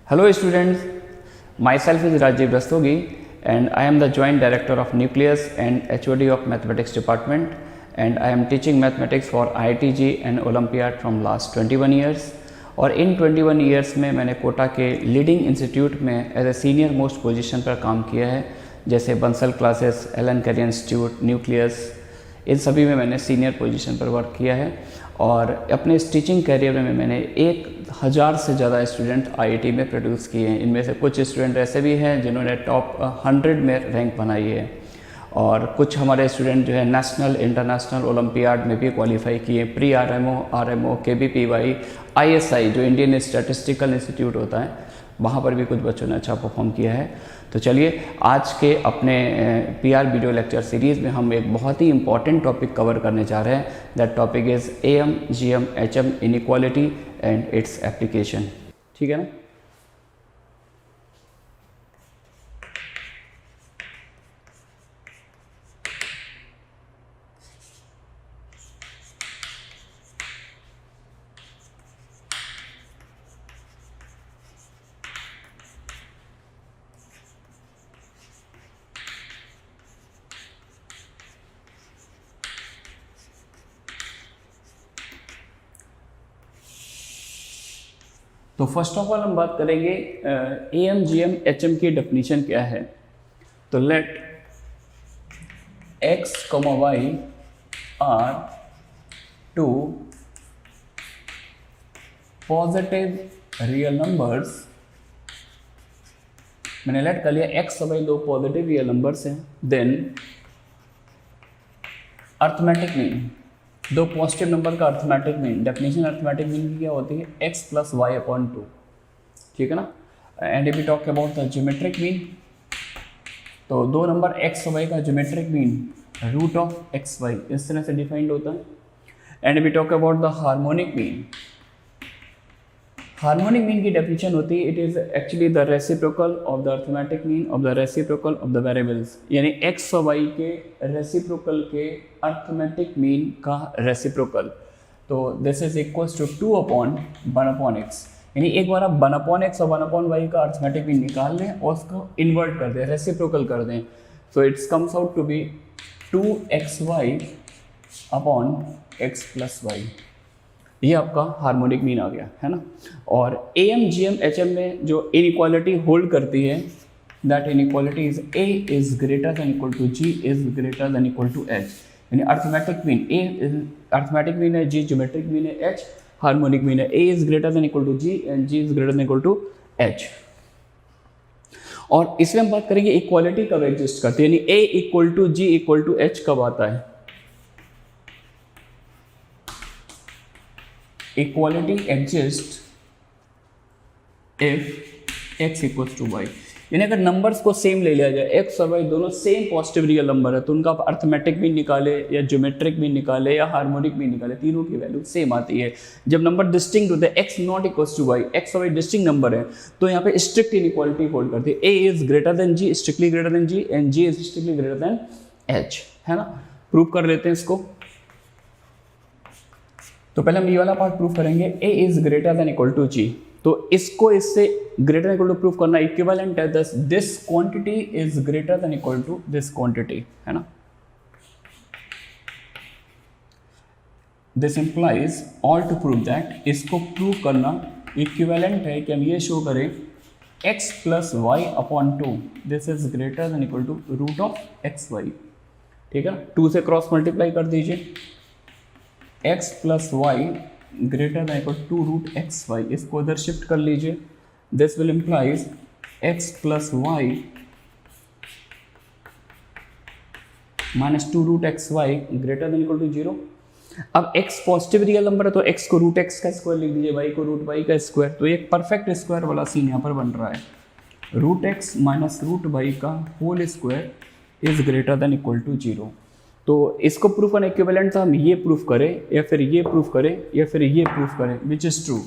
Hello students, myself is Rajiv Rastogi and I am the Joint Director of Nucleus and HOD of Mathematics Department, and I am teaching mathematics for IITG and Olympiad from last 21 years. और इन 21 years में मैंने कोटा के leading institute में as a senior most position पर काम किया है, जैसे Bansal classes, Allen career institute, nucleus, इन सभी में मैंने सीनियर पोजीशन पर वर्क किया है। और अपने टीचिंग करियर में मैंने 1000 से ज़्यादा स्टूडेंट आईआईटी में प्रोड्यूस किए हैं। इनमें से कुछ स्टूडेंट ऐसे भी हैं जिन्होंने टॉप 100 में रैंक बनाई है, और कुछ हमारे स्टूडेंट जो है नेशनल, इंटरनेशनल, ओलंपियाड में भी क्वालिफाई किए। प्री आरएमओ, आरएमओ, केबीपीवाई, आईएसआई जो इंडियन स्टैटिस्टिकल इंस्टीट्यूट होता है, वहाँ पर भी कुछ बच्चों ने अच्छा परफॉर्म किया है। तो चलिए आज के अपने पीआर वीडियो लेक्चर सीरीज़ में हम एक बहुत ही इंपॉर्टेंट टॉपिक कवर करने जा रहे हैं। That topic is am, GM, HM inequality and its application. ठीक है ना। तो फर्स्ट ऑफ ऑल हम बात करेंगे एएम, जीएम, एचएम की डेफिनेशन क्या है। तो let x, y are two positive real numbers. मैंने लेट कर लिया x, y दो पॉजिटिव रियल नंबर्स हैं। देन अर्थमेटिक मीन, दो पॉजिटिव नंबर का arithmetic mean. Definition arithmetic mean की क्या होती है? x plus y upon 2। ठीक है ना। And if we talk about the geometric mean, तो दो नंबर x y का geometric mean root of x y इस तरह से डिफाइंड होता है। And if we talk about the harmonic mean, harmonic mean की डेफिनेशन होती है, it is actually the reciprocal of the arithmetic mean of the reciprocal of the variables. यानी x और वाई के रेसिप्रोकल के अर्थमेटिक मीन का reciprocal. तो this is equals to 2 upon 1 upon x. यानी एक बार आप 1 अपॉन एक्स और 1 अपॉन वाई का अर्थमेटिक मीन निकाल लें और उसको इन्वर्ट कर दें, रेसिप्रोकल कर दें। So it's comes out to be 2xy upon x plus y. ये आपका हार्मोनिक मीन आ गया है ना। और एएम, जीएम, एचएम में जो इनइक्वालिटी होल्ड करती है, that inequality is a is greater than equal to g is greater than equal to h. यानी arithmetic mean a, arithmetic mean है जी, ज्योमेट्रिक मीन है एच, हार्मोनिक मीन है a is greater than equal to g and g is greater than equal to h. और इसमें हम बात करेंगे equality कब एग्जिस्ट करती है, यानी a equal to g equal to h कब आता है। Equality exist if x equals to y। यानी अगर नंबर्स को सेम ले लिया जाए, x और y दोनों सेम पॉजिटिव रियल नंबर है, तो उनका आप अर्थमेटिक मीन निकाले या ज्योमेट्रिक मीन निकाले या हार्मोनिक मीन निकाले, तीनों की वैल्यू सेम आती है। जब नंबर डिस्टिंक्ट होते हैं, x not equals to y, x और y डिस्टिंक्ट नंबर है, तो यहाँ पे स्ट्रिक्ट इनइक्वालिटी होल्ड करती है। a is greater then g, strictly greater than g, and g is strictly greater than h, है ना। प्रूव कर लेते हैं इसको। तो पहले हम ये वाला पार्ट प्रूव करेंगे, a is greater than equal to g। तो इसको इससे ग्रेटर इक्वल टू प्रूव करना इक्विवेलेंट है, thus this quantity is greater than equal to this quantity, है ना। This implies all to prove that, इसको प्रूव करना इक्विवेलेंट है कि हम ये शो करें x plus y upon 2 this is greater than equal to root of x y. ठीक है, 2 से क्रॉस मल्टीप्लाई कर दीजिए, x plus y greater than equal to root x y. इसको इधर शिफ्ट कर लीजिए, this will implies x plus y minus 2 root x y greater than equal to 0। अब x पॉजिटिव रियल नंबर है, तो x को रूट x का square लिख दीजिए, y को रूट y का स्क्वायर। तो एक परफेक्ट स्क्वायर वाला सीन यहाँ पर बन रहा है, root x minus root y का whole square is greater than equal to 0। तो इसको प्रूफ करना इक्विवेलेंट था, हम ये प्रूफ करें या फिर ये प्रूफ करें या फिर ये प्रूफ करें, विच इज ट्रू।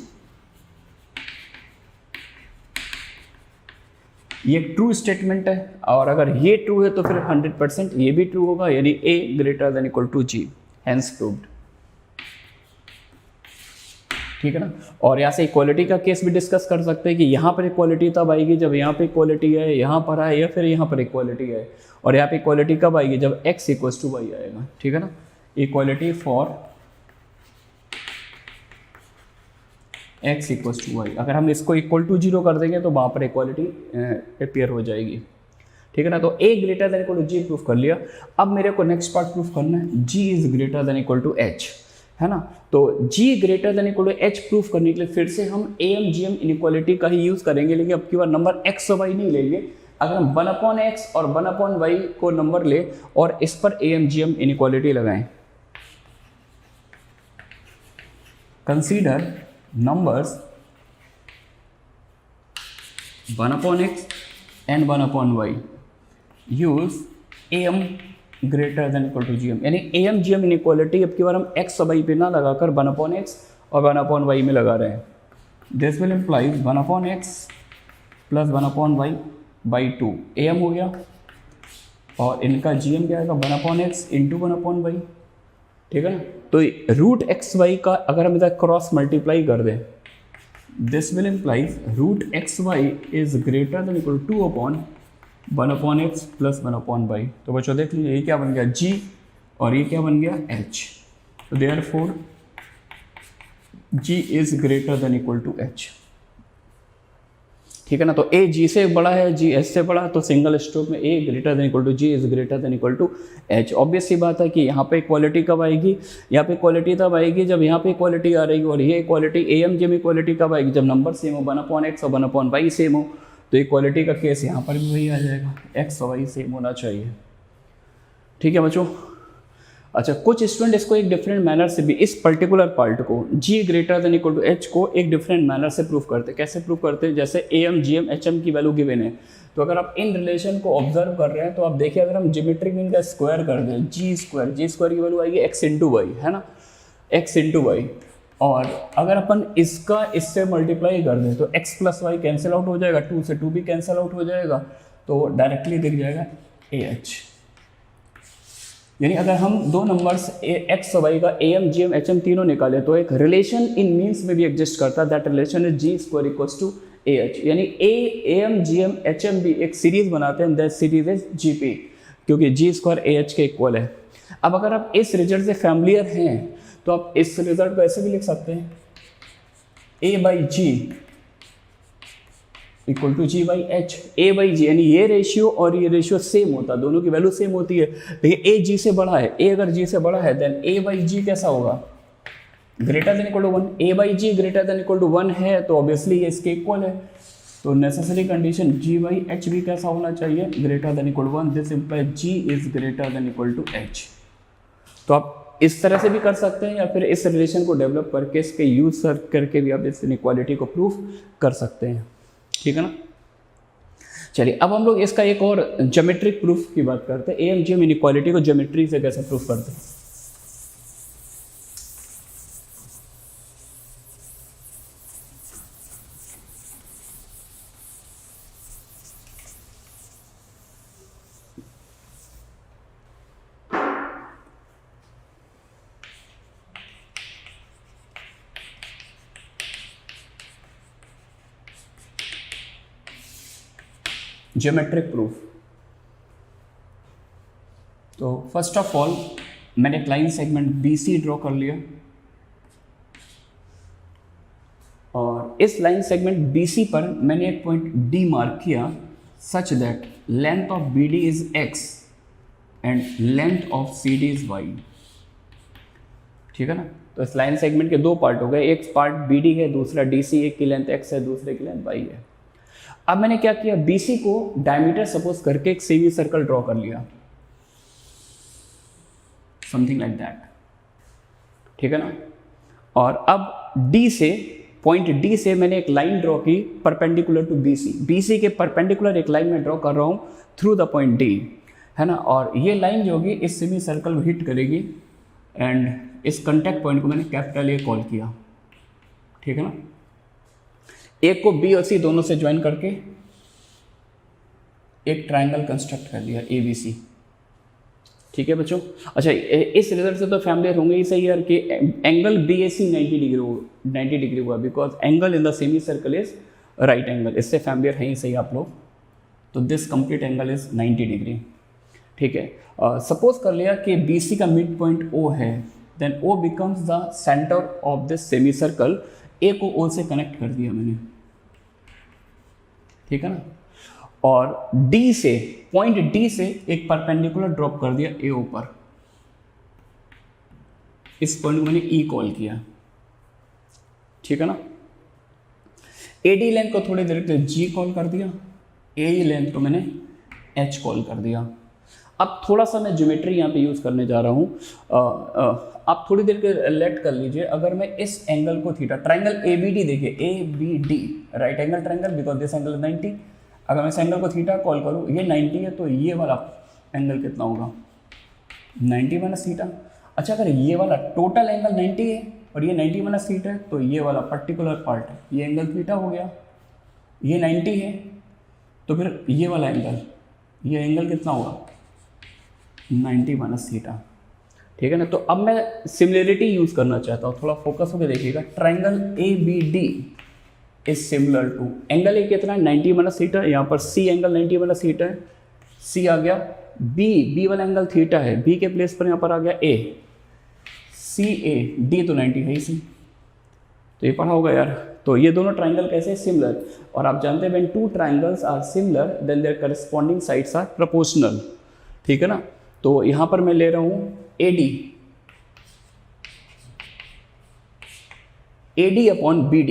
ये ट्रू स्टेटमेंट है, और अगर ये ट्रू है तो फिर 100% ये भी ट्रू होगा, यानी a greater than equal to g, hence proved. ठीक है ना। और यहाँ से इक्वालिटी का केस भी डिस्कस कर सकते हैं कि यहाँ पर इक्वालिटी तब आएगी जब यहाँ पे इक्वालिटी है, यहाँ पर आए, या फिर यहाँ पर इक्वालिटी है। और यहाँ पे इक्वालिटी कब आएगी, जब x इक्वल्स टू वाई आएगा, ठीक है ना। Equality for x equals to y, अगर हम इसको इक्वल टू 0 कर देंगे तो वहाँ पर इक्वालिटी अपेयर हो जाएगी, ठीक है ना। तो a greater than equal to G proof कर लिया। अब मेरे को नेक्स्ट पार्ट प्रूफ करना है, g is greater than equal to h, है ना। तो g greater than equal to h proof करने के लिए फिर से हम AMGM इनइक्वालिटी का ही यूज़ करेंगे, लेकिन अब की बार नंबर x और y नहीं लेंगे। अगर हम 1/x और 1/y को नंबर ले और इस पर AMGM इनइक्वालिटी लगाएं, consider numbers 1/x and 1/y, use AM greater than equal to GM, यानी AMGM इनइक्वालिटी अब की बार हम x और y पे ना लगाकर 1/x और 1/y में लगा रहे हैं। This will implies 1/x plus 1/y by 2, AM हो गया, और इनका GM क्या आएगा 1/x इंटू 1/y, ठीक है ना। तो रूट एक्स वाई का अगर हम इधर क्रॉस मल्टीप्लाई कर दें, this will implies root x y is greater than equal to 1/x plus 1/y। तो बच्चों देख लीजिए ये क्या बन गया g और ये क्या बन गया h। तो therefore g is greater than equal to h, ठीक है ना। तो a g से बड़ा है, g h से बड़ा, तो सिंगल स्ट्रोक में a greater than equal to g is greater than equal to h। Obvious सी बात है कि यहाँ पे इक्वालिटी कब आएगी, यहाँ पे इक्वालिटी तब आएगी जब यहाँ पे इक्वालिटी आ रही है, और ये इक्वालिटी AMGM इक्वालिटी कब आएगी, जब नंबर सेम हो, 1/x और 1/y सेम हो। तो इक्वालिटी का केस यहाँ पर भी वही आ जाएगा, x और y सेम होना चाहिए, ठीक है बच्चों। अच्छा, कुछ स्टूडेंट इसको एक डिफरेंट मैनर से भी, इस पर्टिकुलर पार्ट को g greater than equal to h को एक डिफरेंट मैनर से प्रूफ करते हैं। कैसे प्रूफ करते हैं, जैसे AMGM HM की वैल्यू गिवन है, तो अगर आप इन रिलेशन को ऑब्जर्व कर रहे हैं तो आप देखिए, अगर हम ज्योमेट्रिक मीन का स्क्वायर कर दें, जी स्क्वायर की वैल्यू आएगी x इंटू वाई, है ना, x इंटू वाई। और अगर अपन इसका इससे मल्टीप्लाई कर दें तो x plus y cancel out हो जाएगा, 2 से 2 भी कैंसिल आउट हो जाएगा, तो डायरेक्टली दिख जाएगा AH। यानी अगर हम दो नंबर्स x और y का AMGM HM तीनों निकाले तो एक रिलेशन इन मीन्स में भी एग्जिस्ट करता है, that relation is g square equals to AH। यानी AMGM HM भी एक सीरीज बनाते हैं, दैट सीरीज इज GP, क्योंकि g स्क्वायर AH के इक्वल है। अब अगर आप इस रिजल्ट से फैमिलियर हैं तो आप इस रिजल्ट को ऐसे भी लिख सकते हैं, A by g equal to g by h. A by g यानी ये रेशियो और ये रेशियो सेम होता है, दोनों की वैल्यू सेम होती है, लेकिन ए जी से बड़ा है। ए अगर जी से बड़ा है देन ए बाई जी कैसा होगा, greater than equal to 1। A by g greater than equal to 1 है तो ऑब्वियसली ये इसके इक्वल है, तो necessary condition g by h भी कैसा होना चाहिए, greater than equal to 1। This imply g is greater than equal to h. तो आप इस तरह से भी कर सकते हैं, या फिर इस रिलेशन को डेवलप करके इसके यूज करके भी आप इस इनइक्वालिटी को प्रूफ कर सकते हैं, ठीक है ना। चलिए अब हम लोग इसका एक और ज्योमेट्रिक प्रूफ की बात करते हैं। AMGM इनइक्वालिटी को ज्योमेट्री से कैसे प्रूफ करते हैं। ज्योमेट्रिक प्रूफ, तो फर्स्ट ऑफ ऑल मैंने एक लाइन सेगमेंट BC ड्रॉ कर लिया, और इस लाइन सेगमेंट BC पर मैंने एक पॉइंट D मार्क किया such that length of BD is X and length of CD is Y, ठीक है ना। तो इस लाइन सेगमेंट के दो पार्ट हो गए, एक पार्ट BD है, दूसरा DC, एक की लेंथ X है, दूसरे की लेंथ Y है। अब मैंने क्या किया, BC को डायमीटर सपोज करके एक सेमी सर्कल ड्रॉ कर लिया, समथिंग लाइक दैट, ठीक है ना। और अब D से, पॉइंट D से मैंने एक लाइन ड्रॉ की परपेंडिकुलर टू BC। BC के परपेंडिकुलर एक लाइन में ड्रॉ कर रहा हूँ थ्रू द पॉइंट D, है ना। और ये लाइन जो होगी इस सेमी सर्कल को हिट करेगी, एंड इस कॉन्टैक्ट पॉइंट को मैंने कैपिटल A कॉल किया, ठीक है ना। एक को B और C दोनों से ज्वाइन करके एक ट्रायंगल कंस्ट्रक्ट कर दिया ABC, ठीक है बच्चों। अच्छा, इस रिजल्ट से तो फैमिलियर होंगे ही सही यार कि एंगल बी ए सी 90 डिग्री हुआ, because angle in the semi circle is right angle. इससे फैमिलियर है ही सही आप लोग। तो this complete angle is 90 degree. ठीक है, सपोज कर लिया कि बी सी का मिड पॉइंट ओ है, then o becomes the centre of this semi circle. A को ओ से कनेक्ट कर दिया मैंने, ठीक है ना, और डी से, पॉइंट डी से एक परपेंडिकुलर ड्रॉप कर दिया ए ऊपर। इस पॉइंट को मैंने ई कॉल किया, ठीक है ना। एडी लेंथ को थोड़ी देर के लिए जी कॉल कर दिया, ए लेंथ को मैंने एच कॉल कर दिया। अब थोड़ा सा मैं ज्योमेट्री यहाँ पे यूज़ करने जा रहा हूँ। आप थोड़ी देर के लेट कर लीजिए। अगर मैं इस एंगल को theta, triangle A B D देखिए, A B D right angle triangle, because this angle is 90। अगर मैं इस एंगल को थीटा कॉल करूँ, ये 90 है, तो ये वाला एंगल कितना होगा, 90 माइनस थीटा। अच्छा, अगर ये वाला टोटल एंगल 90 है और ये 90 माइनस थीटा है, तो ये वाला पर्टिकुलर पार्ट, ये एंगल थीटा हो गया, ये 90 है, तो फिर ये वाला एंगल, ये एंगल कितना होगा, 90 माइनस थीटा। ठीक है ना। तो अब मैं सिमिलरिटी यूज़ करना चाहता हूँ, थोड़ा फोकस होकर देखिएगा। Triangle A B d is similar to, angle a कितना है, 90 माइनस थीटा। यहाँ पर सी एंगल 90 माइनस थीटा है, सी आ गया। बी वाला एंगल थीटा है, बी के प्लेस पर यहाँ पर आ गया ए, सी ए, डी तो 90 है ही सी, तो ये पढ़ा होगा यार। तो ये दोनों ट्राइंगल कैसे सिमिलर, और आप जानते हैं when two triangles are similar then their corresponding sides are proportional. ठीक है ना। तो यहाँ पर मैं ले रहा हूँ AD अपॉन BD,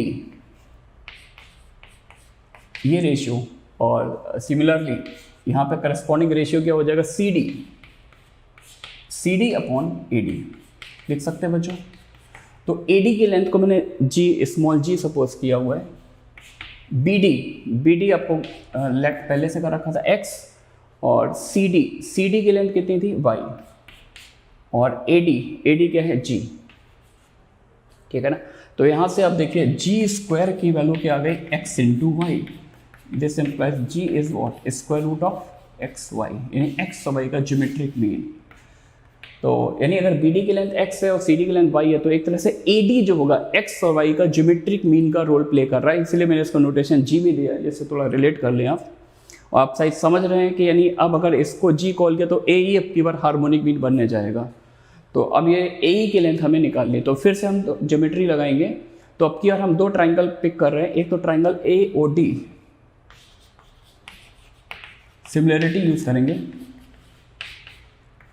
ये रेशियो, और सिमिलरली यहाँ पे करस्पॉन्डिंग रेशियो क्या हो जाएगा, CD अपॉन AD लिख सकते हैं बच्चों। तो AD की लेंथ को मैंने स्मॉल g सपोज किया हुआ है। BD आपको लेट पहले से कर रखा था x, और CD की लेंथ कितनी थी, y, और AD क्या है, g। ठीक है ना। तो यहाँ से आप देखिए g स्क्वायर की वैल्यू क्या आ गई, x into y. This implies g is what, square root of x y, यानी x और y का ज्योमेट्रिक मीन। तो यानी अगर BD की लेंथ x है और CD की लेंथ y है, तो एक तरह से AD जो होगा x और y का ज्योमेट्रिक मीन का रोल प्ले कर रहा है। इसलिए मैंने इसको नोटेशन g भी दिया है, जिससे थोड़ा रिलेट कर लें आप। और आप शायद समझ रहे हैं कि यानी अब अगर इसको g कॉल किया तो AE अब की बार हार्मोनिक मीन बनने जाएगा। तो अब ये AE की लेंथ हमें निकालनी है, तो फिर से हम ज्योमेट्री लगाएंगे। तो अब की बार हम दो ट्राइंगल पिक कर रहे हैं, एक तो ट्राइंगल AOD, सिमिलरिटी यूज करेंगे।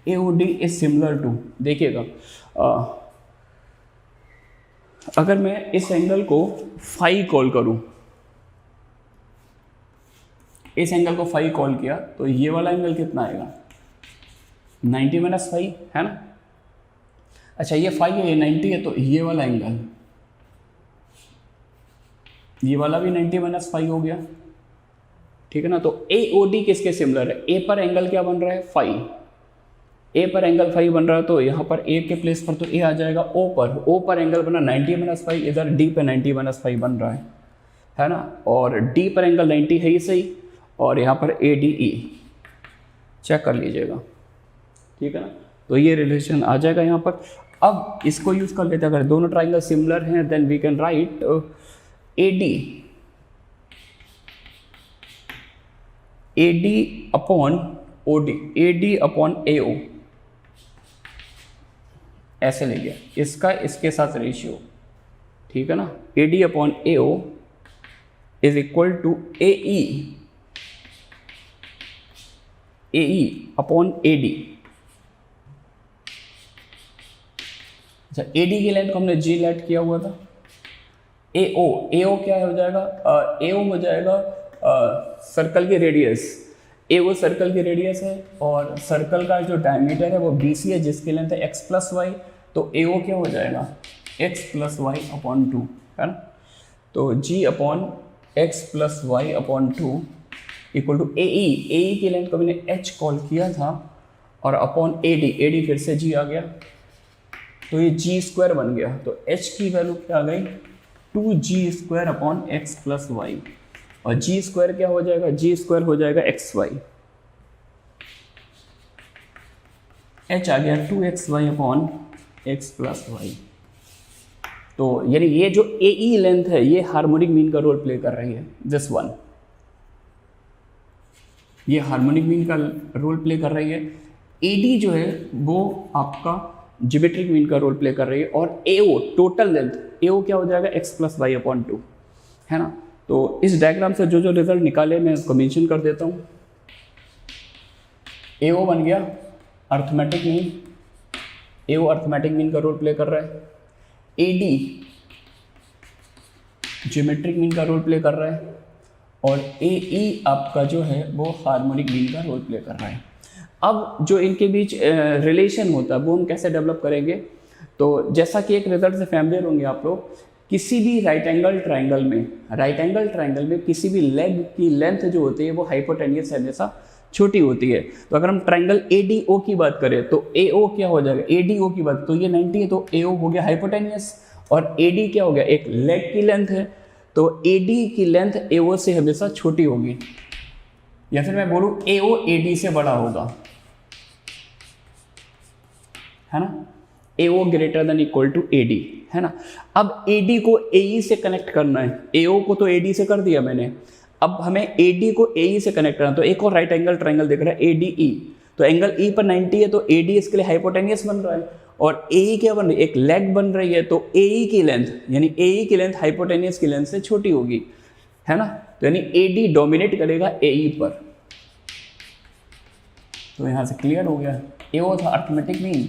AOD इज सिमिलर टू, देखिएगा अगर मैं इस एंगल को फाई कॉल करूं, इस एंगल को फाई कॉल किया, तो ये वाला एंगल कितना आएगा, 90 माइनस फाई, है ना। अच्छा, ये फाई है, ये 90 है, तो ये वाला एंगल, ये वाला भी 90 माइनस फाई हो गया। ठीक है ना। तो AOD किसके सिमिलर है, A पर एंगल क्या बन रहा है, फाई, A पर एंगल फाई बन रहा है, तो यहाँ पर A के प्लेस पर तो A आ जाएगा। O पर एंगल बना 90 माइनस फाई, इधर D पे 90 माइनस फाई बन रहा है ना। और D पर एंगल 90 है ही सही, और यहाँ पर ADE चेक कर लीजिएगा। ठीक है ना। तो ये रिलेशन आ जाएगा यहाँ पर। अब इसको यूज कर लेते हैं, अगर दोनों ट्राइंगल सिमिलर हैं then we can write AD upon OD, AD upon AO, ऐसे ले गया इसका इसके साथ रेशियो। ठीक है ना। AD upon AO is equal to AE upon AD। अच्छा, AD की लेंथ को हमने G लेट किया हुआ था। AO क्या हो जाएगा, AO हो जाएगा सर्कल की रेडियस। AO सर्कल की रेडियस है, और सर्कल का जो डायमीटर है वो BC है, जिसकी लेंथ है x प्लस वाई। तो AO क्या हो जाएगा, x प्लस वाई अपॉन 2, है ना। तो G upon x plus y upon 2 equal to AE की लेंथ को मैंने h कॉल किया था, और अपॉन AD फिर से G आ गया, तो ये G स्क्वायर बन गया। तो h की वैल्यू क्या आ गई, 2G square upon x plus y, और G स्क्वायर क्या हो जाएगा, G स्क्वायर हो जाएगा XY। h आ गया 2xy upon x plus Y. तो यानी ये जो ए ई लेंथ है ये हार्मोनिक मीन का रोल प्ले कर रही है, दिस वन, ये हार्मोनिक मीन का रोल प्ले कर रही है। ए डी जो है वो आपका ज्योमेट्रिक मीन का रोल प्ले कर रही है, और ए ओ टोटल लेंथ, ए ओ क्या हो जाएगा x प्लस वाई अपॉन 2, है ना। तो इस डायग्राम से जो जो रिजल्ट निकाले मैं उसको मेंशन कर देता हूँ। ए ओ बन गया अर्थमेटिक मीन, ए ओ अर्थमेटिक मीन का रोल प्ले कर रहा है। ए डी ज्योमेट्रिक मीन का रोल प्ले कर रहा है, और ए ई आपका जो है वो हार्मोनिक मीन का रोल प्ले कर रहा है। अब जो इनके बीच रिलेशन होता है वो हम कैसे डेवलप करेंगे, तो जैसा कि एक रिजल्ट से फैमिलियर होंगे आप लोग, किसी भी राइट एंगल ट्राइंगल में किसी भी लेग की लेंथ जो होती है वो हाइपोटेनियस से हमेशा छोटी होती है। तो अगर हम ट्राइंगल ए डी ओ की बात करें तो ए ओ क्या हो जाएगा, ए डी ओ की बात, तो ये 90 है तो ए ओ हो गया हाइपोटेनियस, और ए डी क्या हो गया, एक लेग की लेंथ है, तो ए डी की लेंथ ए ओ से हमेशा छोटी होगी, या फिर मैं बोलूँ ए ओ ए डी से बड़ा होगा, है ना। A O greater than equal to A D, है ना। अब ए डी को ए ई से कनेक्ट करना है, ए ओ को तो ए डी से कर दिया मैंने, अब हमें ए डी को ए ई से कनेक्ट करना, तो एक और राइट एंगल ट्राइंगल दिख रहा है ए डी ई, तो एंगल ई पर 90 है तो ए डी इसके लिए हाइपोटेनियस बन रहा है, और ए ई क्या बन रही है, एक लेग बन रही है, तो ए ई की लेंथ यानी ए ई की लेंथ हाइपोटेनियस की लेंथ से छोटी होगी, है ना। तो यानी ए डी डोमिनेट करेगा ए ई पर। तो यहाँ से क्लियर हो गया, ए ओ था अर्थमेटिक मीन,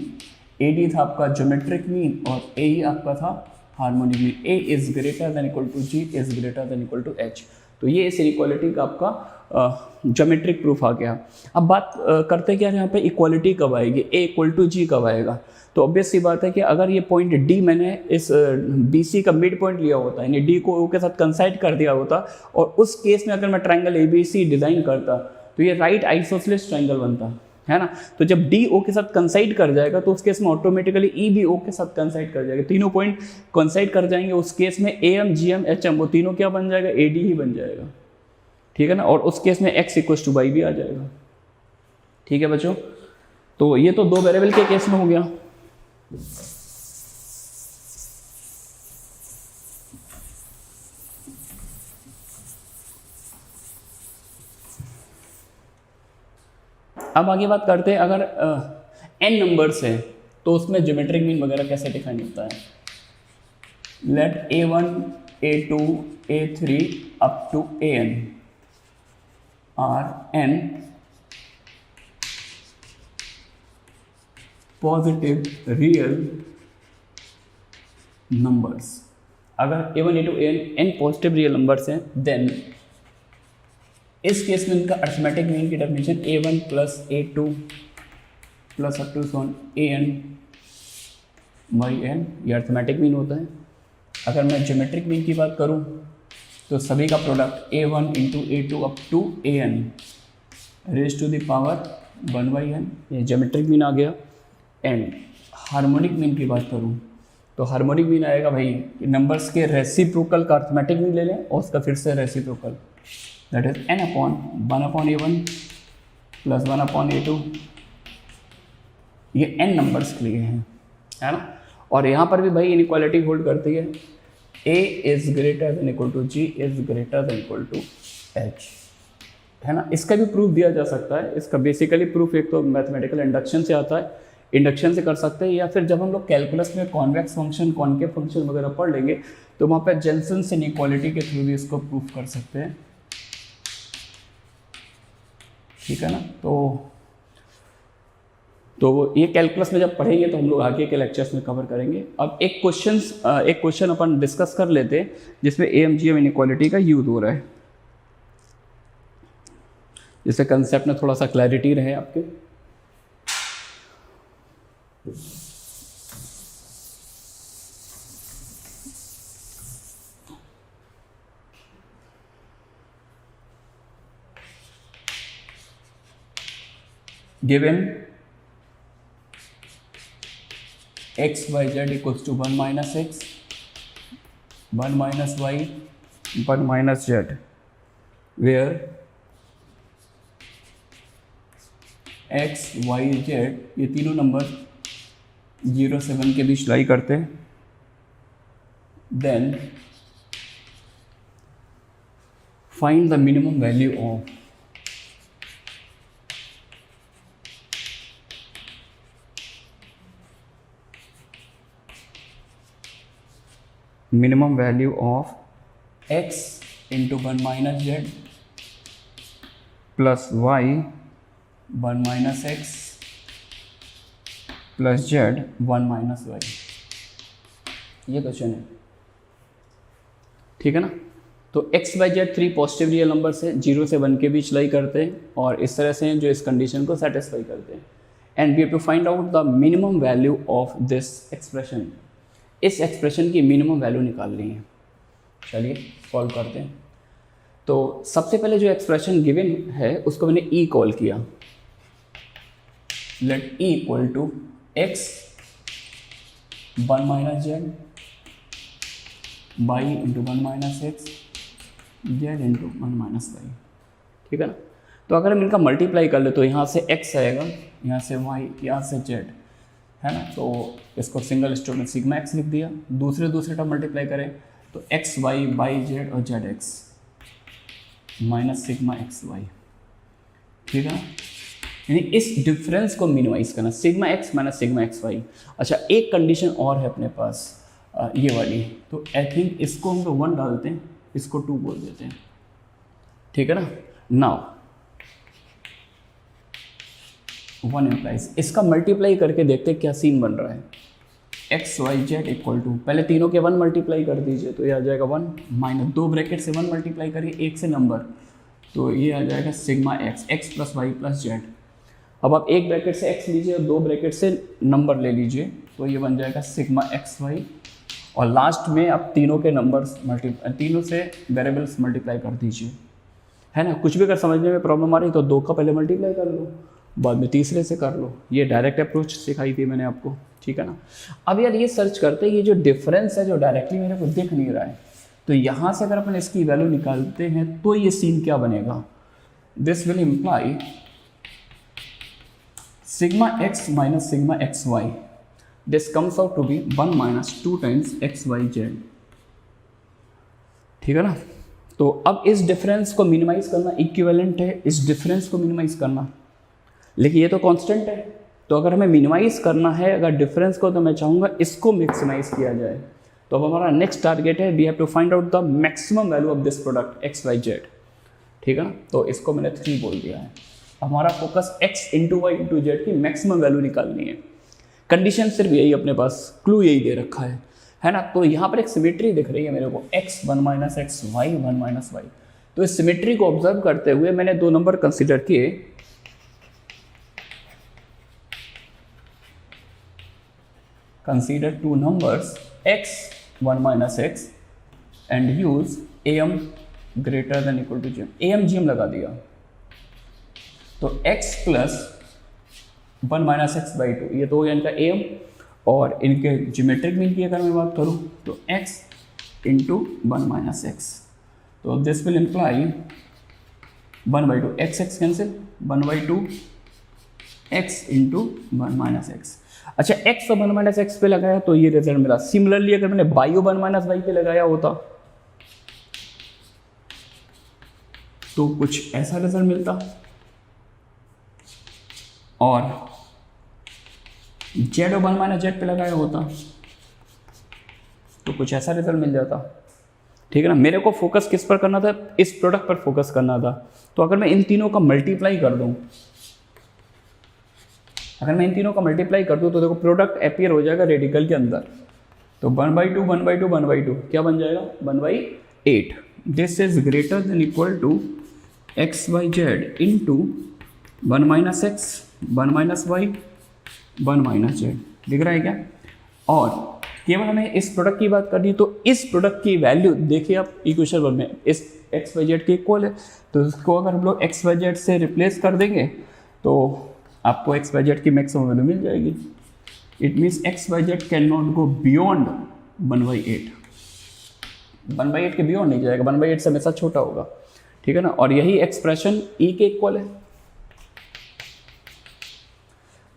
ए डी था आपका ज्योमेट्रिक मीन, और ए ई आपका था harmonic mean. A is greater than equal to g is greater than equal to h. तो ये इस इक्वालिटी का आपका ज्योमेट्रिक प्रूफ आ गया। अब बात करते क्या यहाँ पे इक्वालिटी कब आएगी, ए इक्वल टू जी कब आएगा। तो ऑब्वियस सी बात है कि अगर ये पॉइंट डी मैंने इस बी सी का मिड पॉइंट लिया होता, यानी डी को ओ के साथ कंसाइड कर दिया होता, और उस केस में अगर मैं ट्राइंगल ए बी सी डिज़ाइन करता तो ये राइट आइसोसेलेस ट्राइंगल बनता, है ना। तो जब डी ओ के साथ कंसाइड कर जाएगा तो उस केस में ऑटोमेटिकली ई भी ओ के साथ कंसाइड कर जाएगा, तीनों पॉइंट कंसाइड कर जाएंगे, उस केस में a M G m h m वो तीनों क्या बन जाएगा, ए डी ही बन जाएगा, ठीक है ना। और उस केस में एक्स इक्वल टू वाई भी आ जाएगा, ठीक है बच्चों। तो ये तो दो वेरिएबल के केस में हो गया। अब आगे बात करते हैं, अगर n नंबर्स है तो उसमें ज्योमेट्रिक मीन वगैरह कैसे डिफाइन होता है। Let a1 a2 a3 up to an are n positive real numbers. अगर a1 a2 an positive real numbers हैं देन इस केस में इनका अर्थमेटिक मीन की definition a1 plus a2 plus up to so on an by n, ये arithmetic mean होता है। अगर मैं ज्योमेट्रिक मीन की बात करूं तो सभी का product a1 into a2 up to an raise to the power 1 by n, ये ज्योमेट्रिक मीन आ गया। एंड हार्मोनिक मीन की बात करूं तो हार्मोनिक मीन आएगा भाई नंबर्स के रेसिप्रोकल का अर्थमेटिक मीन ले लें और उसका फिर से reciprocal, that is n upon 1 upon a1 plus 1 upon a2, ये n नंबर्स के लिए हैं, है ना। और यहाँ पर भी भाई इनइक्वालिटी होल्ड करती है, a is greater than equal to g is greater than equal to h, है ना। इसका भी प्रूफ दिया जा सकता है। इसका बेसिकली प्रूफ एक तो मैथमेटिकल इंडक्शन से आता है, इंडक्शन से कर सकते हैं, या फिर जब हम लोग कैलकुलस में कॉन्वेक्स फंक्शन कॉनकेव फंक्शन वगैरह पढ़ लेंगे तो वहाँ पर जेनसेंस इनइक्वालिटी के थ्रू भी इसको प्रूफ कर सकते हैं, ठीक है ना। तो ये कैलकुलस में जब पढ़ेंगे तो हम लोग आगे के लेक्चर्स में कवर करेंगे। अब एक क्वेश्चन अपन डिस्कस कर लेते हैं जिसमें AMGM इनइक्वालिटी का यूज हो रहा है, जिससे कंसेप्ट में थोड़ा सा क्लैरिटी रहे आपके। Given x y z equals to 1 minus x 1 minus y 1 minus z, where x y z, ये तीनों नंबर 0 से 1 के बीच लाई करते हैं, then find the minimum value of x into 1 minus z plus y 1 minus x plus z 1 minus y, ये question है, ठीक है ना। तो x by Z 3 positive real number से 0 से 1 के बीच लाई करते हैं और इस तरह से जो इस कंडीशन को सेटिस्फाई करते हैं, and we have to find out the minimum value of this expression. इस एक्सप्रेशन की मिनिमम वैल्यू निकालनी है। चलिए सॉल्व करते हैं। तो सबसे पहले जो एक्सप्रेशन गिवन है उसको मैंने e कॉल किया, let e equal to x 1 minus z by into 1 minus x z into 1 minus y, ठीक है ना। तो अगर हम इनका मल्टीप्लाई कर ले तो यहाँ से x आएगा, यहाँ से y, यहाँ से z, है ना। तो इसको सिंगल स्टेप में सिग्मा x लिख दिया, दूसरे टर्म मल्टीप्लाई करें तो एक्स वाई बाई जेड और z x minus sigma x y, ठीक है ना। यानी इस डिफरेंस को मिनिमाइज करना, sigma x minus sigma x y. अच्छा, एक कंडीशन और है अपने पास, ये वाली, तो आई थिंक इसको हम लोग 1 डालते हैं, इसको 2 बोल देते हैं, ठीक है ना। नाउ 1 इम्प्लाइज, इसका मल्टीप्लाई करके देखते हैं क्या सीन बन रहा है। X y z equal to, पहले तीनों के 1 मल्टीप्लाई कर दीजिए तो ये आ जाएगा 1 माइनस 2 ब्रैकेट से 1 मल्टीप्लाई करिए एक से नंबर, तो ये आ जाएगा sigma x, x plus y plus z. अब आप एक ब्रैकेट से x लीजिए और 2 ब्रैकेट से नंबर ले लीजिए, तो ये बन जाएगा सिग्मा एक्स वाई, और लास्ट में आप तीनों के नंबर्स तीनों से वेरिएबल्स मल्टीप्लाई कर दीजिए, है ना। कुछ भी अगर समझने में प्रॉब्लम आ रही तो 2 का पहले मल्टीप्लाई कर लो, बाद में तीसरे से कर लो। ये डायरेक्ट अप्रोच सिखाई थी मैंने आपको, ठीक है ना। अब यार ये सर्च करते हैं, ये जो डिफरेंस है जो डायरेक्टली मेरे को दिख नहीं रहा है, तो यहाँ से अगर अपन इसकी वैल्यू निकालते हैं तो ये सीन क्या बनेगा। This will imply sigma x minus sigma x y, this comes out to be 1 minus 2 times x y z, ठीक है ना। तो अब इस डिफरेंस को मिनिमाइज करना इक्विवेलेंट है इस डिफरेंस को मिनिमाइज करना, लेकिन ये तो कांस्टेंट है, तो अगर हमें मिनिमाइज करना है अगर डिफरेंस को, तो मैं चाहूँगा इसको मैक्सिमाइज किया जाए। तो अब हमारा नेक्स्ट टारगेट है, we have to find out the maximum value of this product x y z, ठीक है ना। तो इसको मैंने 3 बोल दिया है। हमारा focus x into y into z की मैक्सिमम वैल्यू निकालनी है। कंडीशन सिर्फ यही अपने पास, क्लू यही दे रखा है ना। तो यहाँ पर एक सिमेट्री दिख रही है मेरे को, x 1 minus x y 1 minus y. तो इस सिमेट्री को ऑब्जर्व करते हुए मैंने 2 नंबर कंसिडर किए, consider 2 numbers x 1 minus x and use am greater than equal to gm, am gm लगा दिया, तो x plus 1 minus x by 2, ये तो हो गया इनका am, और इनके ज्योमेट्रिक मीन की अगर मैं बात करूँ तो x इंटू 1 माइनस एक्स, तो this will imply 1 by 2, x x cancel, 1 by 2 x into 1 minus x. अच्छा, x और 1 माइनस एक्स पे लगाया तो ये रिजल्ट मिला। सिमिलरली अगर मैंने बाई और 1 माइनस वाई पे लगाया होता तो कुछ ऐसा रिजल्ट मिलता, और z और 1 माइनस जेड पे लगाया होता तो कुछ ऐसा रिजल्ट मिल जाता, ठीक है ना। मेरे को फोकस किस पर करना था, इस प्रोडक्ट पर फोकस करना था। तो अगर मैं इन तीनों का मल्टीप्लाई कर दूं, अगर मैं इन तीनों का मल्टीप्लाई कर दूं तो देखो प्रोडक्ट अपीयर हो जाएगा रेडिकल के अंदर, तो 1 बाई 2 1 बाई 2 1 बाई 2 क्या बन जाएगा 1 by 8। This is greater than equal to x y z into 1 minus x 1 minus y 1 minus z, दिख रहा है क्या। और केवल हमें इस प्रोडक्ट की बात करनी है, तो इस प्रोडक्ट की वैल्यू देखिए आप इक्वेशन 1 में इस एक्स वाई जेड के इक्वल है, तो इसको अगर हम लोग एक्स वाई जेड से रिप्लेस कर देंगे तो आपको एक्स वाई जेड की मैक्सिमम वैल्यू मिल जाएगी। It means x y z can not go beyond 1/8, 1/8 के बियॉन्ड नहीं जाएगा, 1/8 से हमेशा छोटा होगा, ठीक है ना। और यही एक्सप्रेशन ई के इक्वल है,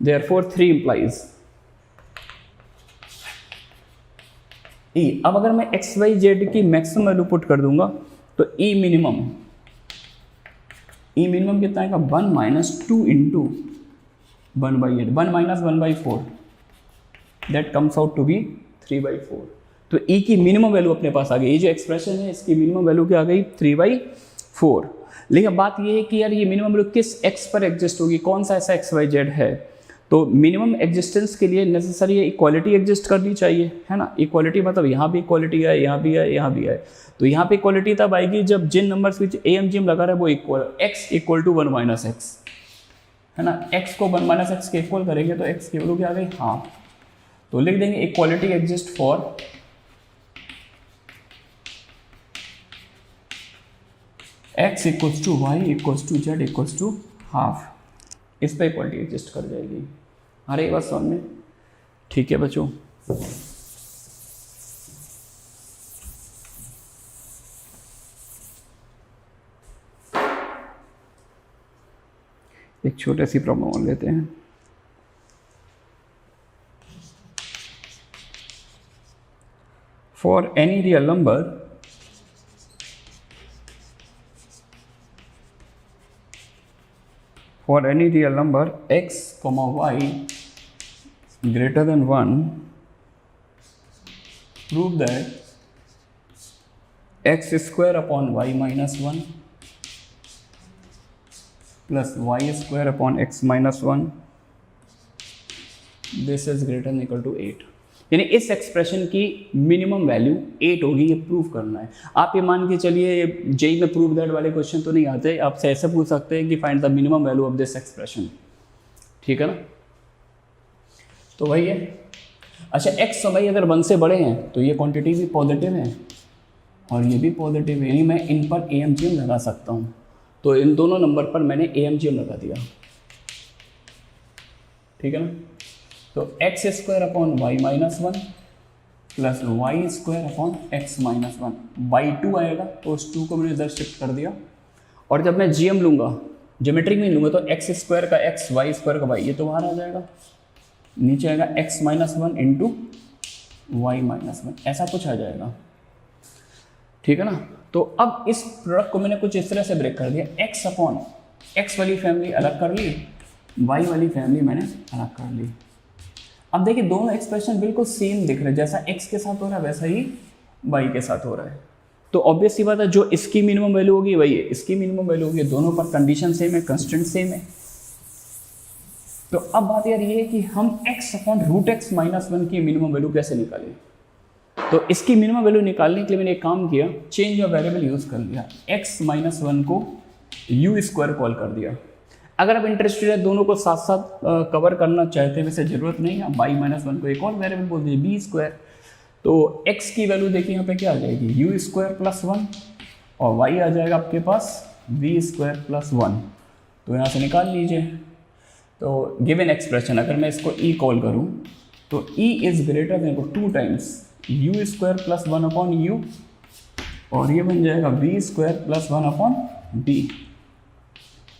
देयरफॉर 3 implies E। अब अगर मैं एक्स वाई जेड की मैक्सिमम वैल्यू पुट कर दूंगा तो ई मिनिमम कितना आएगा 1 minus 2 into 1/8, 1 minus 1/4, that comes out to be 3/4। तो ई की मिनिमम वैल्यू अपने पास आ गई। ये जो एक्सप्रेशन है इसकी मिनिमम वैल्यू क्या आ गई 3/4। लेकिन बात ये है कि यार ये मिनिमम वैल्यू किस एक्स पर एग्जिस्ट होगी, कौन सा ऐसा एक्स वाई जेड है। तो मिनिमम एग्जिस्टेंस के लिए नेसेसरी है इक्वालिटी एग्जिस्ट करनी चाहिए, है ना। इक्वालिटी मतलब यहाँ भी इक्वालिटी है, यहाँ भी है, यहाँ भी है। तो यहाँ पे इक्वालिटी तब आएगी जब जिन numbers which A M G M लगा रहा है वो equal, x equal to 1 minus x, है ना। एक्स को 1 माइनस एक्स के इक्वल करेंगे तो एक्स की वैल्यू क्या आ गई हाफ। तो लिख देंगे equality exist for x equals to y equals to z equals to half. इस पर इक्वालिटी एग्जिस्ट कर जाएगी। आ रही बात समझ में? ठीक है बच्चों। एक छोटी सी प्रॉब्लम और लेते हैं। For any real number x, y greater than 1, prove that x square upon y minus 1 plus y square upon x minus 1 this is greater than equal to 8। यानी इस एक्सप्रेशन की मिनिमम वैल्यू 8 होगी, ये prove करना है। आप ये मान के चलिए जेई में प्रूव दैट वाले क्वेश्चन तो नहीं आते, आपसे ऐसे पूछ सकते हैं कि find the minimum value of this expression, ठीक है ना। तो वही है। अच्छा एक्स और वाई अगर 1 से बड़े हैं तो ये क्वांटिटी भी पॉजिटिव है और ये भी पॉजिटिव है, यानी मैं इन पर ए एम जी एम लगा सकता हूँ। तो इन दोनों नंबर पर मैंने ए एम जी एम लगा दिया, ठीक है ना। तो x square upon y minus 1 plus y square upon x minus 1 by 2 आएगा। तो उस 2 को मैंने इधर शिफ्ट कर दिया। और जब मैं जीएम लूँगा, ज्योमेट्री में लूँगा, तो एक्स स्क्वायर का एक्स, वाई स्क्वायर का वाई, ये तो बाहर आ जाएगा। नीचे आएगा x minus 1 into y minus 1, ऐसा कुछ आ जाएगा, ठीक है ना। तो अब इस प्रोडक्ट को मैंने कुछ इस तरह से ब्रेक कर दिया। एक्स अपॉन एक्स वाली फैमिली अलग कर ली, वाई वाली फैमिली मैंने अलग कर ली। अब देखिए दोनों एक्सप्रेशन बिल्कुल सेम दिख रहे हैं, जैसा x के साथ हो रहा है वैसा ही y के साथ हो रहा है। तो ऑब्वियस सी बात है जो इसकी मिनिमम वैल्यू होगी वही है, इसकी मिनिमम वैल्यू होगी, दोनों पर कंडीशन सेम है, कंस्टेंट सेम है। तो अब बात यार ये है कि हम x upon root x minus 1 की मिनिमम वैल्यू कैसे निकालें। तो इसकी मिनिमम वैल्यू निकालने के लिए मैंने एक काम किया, चेंज ऑफ वेरिएबल यूज़ कर लिया, x माइनस 1 को यू स्क्वायर कॉल कर दिया। अगर आप इंटरेस्टेड है दोनों को साथ साथ कवर करना चाहते हैं, वैसे ज़रूरत नहीं है, बाई माइनस 1 को एक और वेरिएबल बोल दीजिए बी स्क्वायर। तो x की वैल्यू देखिए यहाँ पे क्या आ जाएगी, यू स्क्वायर प्लस 1 और y आ जाएगा आपके पास वी स्क्वायर प्लस 1। तो यहाँ से निकाल लीजिए। तो गिवन एक्सप्रेशन अगर मैं इसको e कॉल करूँ तो e is greater than 2 times u square plus 1 upon u, और ये बन जाएगा v square plus 1 upon d.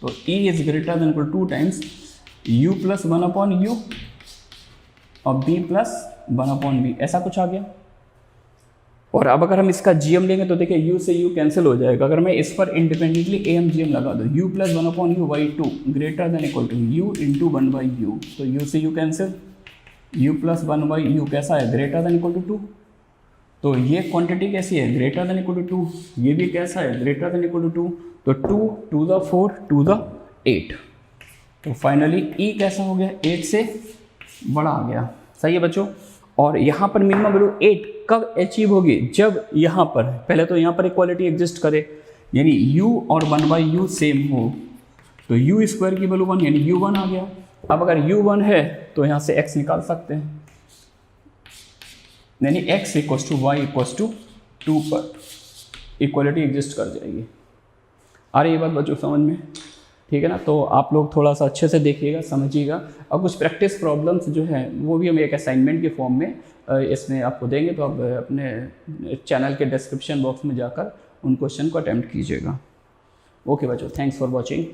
तो e is greater than equal 2 times u plus 1 upon u और b प्लस 1 अपॉन बी, ऐसा कुछ आ गया। और अब अगर हम इसका gm लेंगे तो देखिए u से u कैंसिल हो जाएगा। अगर मैं इस पर इंडिपेंडेंटली am gm लगा दूँ, u plus 1 upon u by 2 greater than equal to u into 1 by u, तो u से u cancel, u plus 1 by u कैसा है, ग्रेटर देन इक्वल टू 2। तो ये क्वांटिटी कैसी है, ग्रेटर देन इक्वल टू 2, ये भी कैसा है, ग्रेटर देन इक्वल टू 2। तो 2 टू द 4 टू द 8। तो फाइनली e कैसा हो गया, 8 से बड़ा आ गया। सही है बच्चों। और यहाँ पर मिनिमम वैल्यू 8 कब अचीव होगी, जब यहाँ पर पहले तो यहाँ पर इक्वालिटी एग्जिस्ट करे, यानी u और 1 बाई यू सेम हो। तो u स्क्वायर की वैल्यू 1 यानी u1 आ गया। अब अगर u1 है तो यहाँ से x निकाल सकते हैं, यानी x equals to y equals to 2 पर इक्वालिटी एग्जिस्ट कर जाएगी। आ रही ये बात बच्चों समझ में, ठीक है ना। तो आप लोग थोड़ा सा अच्छे से देखिएगा, समझिएगा। और कुछ प्रैक्टिस प्रॉब्लम्स जो हैं वो भी हम एक असाइनमेंट के फॉर्म में इसमें आपको देंगे, तो आप अपने चैनल के डिस्क्रिप्शन बॉक्स में जाकर उन क्वेश्चन को अटेम्प्ट कीजिएगा। ओके बच्चों, थैंक्स फॉर वॉचिंग।